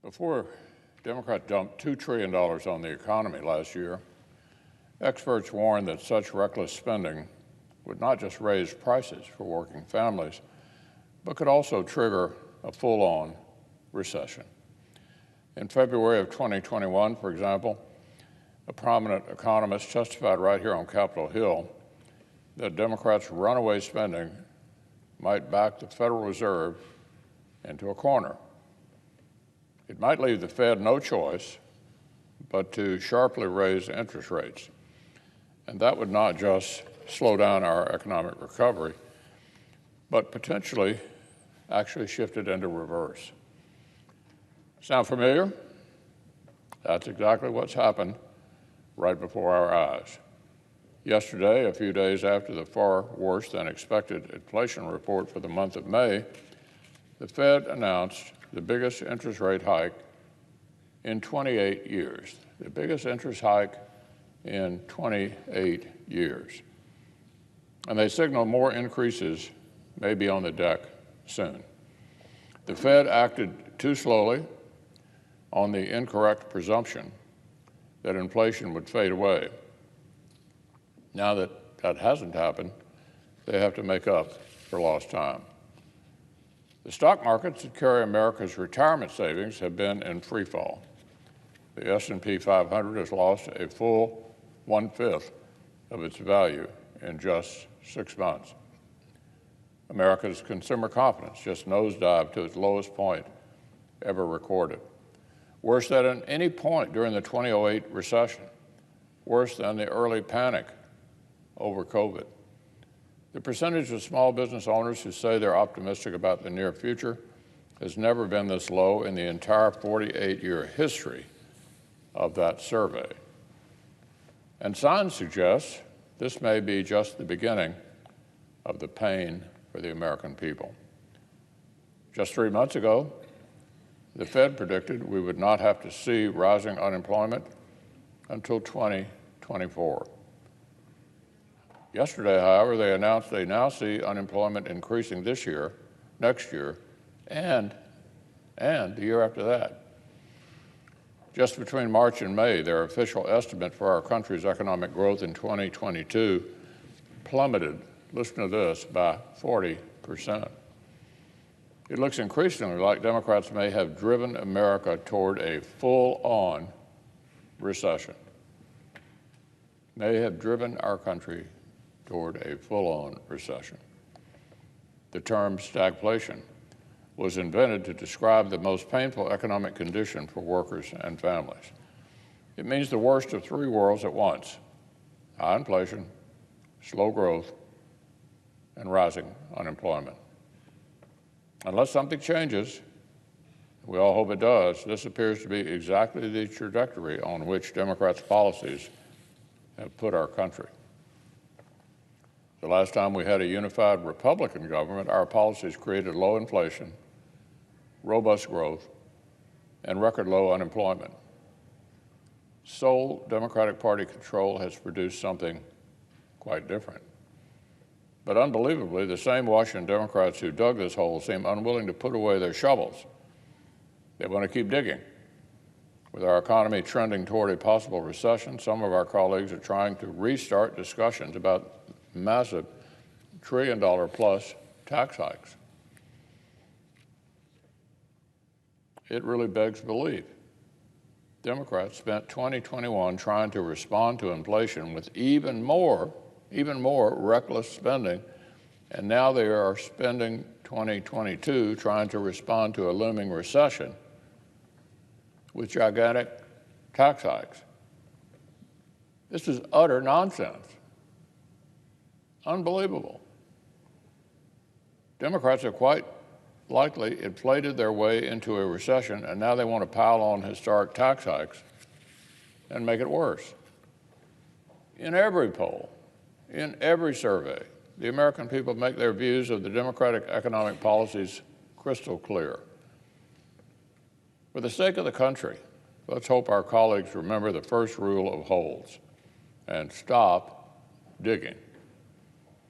Before Democrats dumped $2 trillion on the economy last year, experts warned that such reckless spending would not just raise prices for working families, but could also trigger a full-on recession. In February of 2021, for example, a prominent economist testified right here on Capitol Hill that Democrats' runaway spending might back the Federal Reserve into a corner. It might leave the Fed no choice but to sharply raise interest rates. And that would not just slow down our economic recovery, but potentially actually shift it into reverse. Sound familiar? That's exactly what's happened right before our eyes. Yesterday, a few days after the far worse than expected inflation report for the month of May, the Fed announced the biggest interest rate hike in 28 years, the biggest interest hike in 28 years. And they signal more increases may be on the deck soon. The Fed acted too slowly on the incorrect presumption that inflation would fade away. Now that that hasn't happened, they have to make up for lost time. The stock markets that carry America's retirement savings have been in free fall. The S&P 500 has lost a full 1/5 of its value in just 6 months. America's consumer confidence just nosedived to its lowest point ever recorded. Worse than at any point during the 2008 recession, worse than the early panic over COVID. The percentage of small business owners who say they're optimistic about the near future has never been this low in the entire 48-year history of that survey. And signs suggest this may be just the beginning of the pain for the American people. Just 3 months ago, the Fed predicted we would not have to see rising unemployment until 2024. Yesterday, however, they announced they now see unemployment increasing this year, next year, and the year after that. Just between March and May, their official estimate for our country's economic growth in 2022 plummeted, listen to this, by 40%. It looks increasingly like Democrats may have driven America toward a full-on recession. May have driven our country toward a full-on recession. The term stagflation was invented to describe the most painful economic condition for workers and families. It means the worst of three worlds at once: high inflation, slow growth, and rising unemployment. Unless something changes, we all hope it does, this appears to be exactly the trajectory on which Democrats' policies have put our country. The last time we had a unified Republican government, our policies created low inflation, robust growth, and record low unemployment. Sole Democratic Party control has produced something quite different. But unbelievably, the same Washington Democrats who dug this hole seem unwilling to put away their shovels. They want to keep digging. With our economy trending toward a possible recession, some of our colleagues are trying to restart discussions about massive trillion-dollar-plus tax hikes. It really begs belief. Democrats spent 2021 trying to respond to inflation with even more reckless spending, and now they are spending 2022 trying to respond to a looming recession with gigantic tax hikes. This is utter nonsense. Unbelievable. Democrats have quite likely inflated their way into a recession, and now they want to pile on historic tax hikes and make it worse. In every poll, in every survey, the American people make their views of the Democratic economic policies crystal clear. For the sake of the country, let's hope our colleagues remember the first rule of holes and stop digging.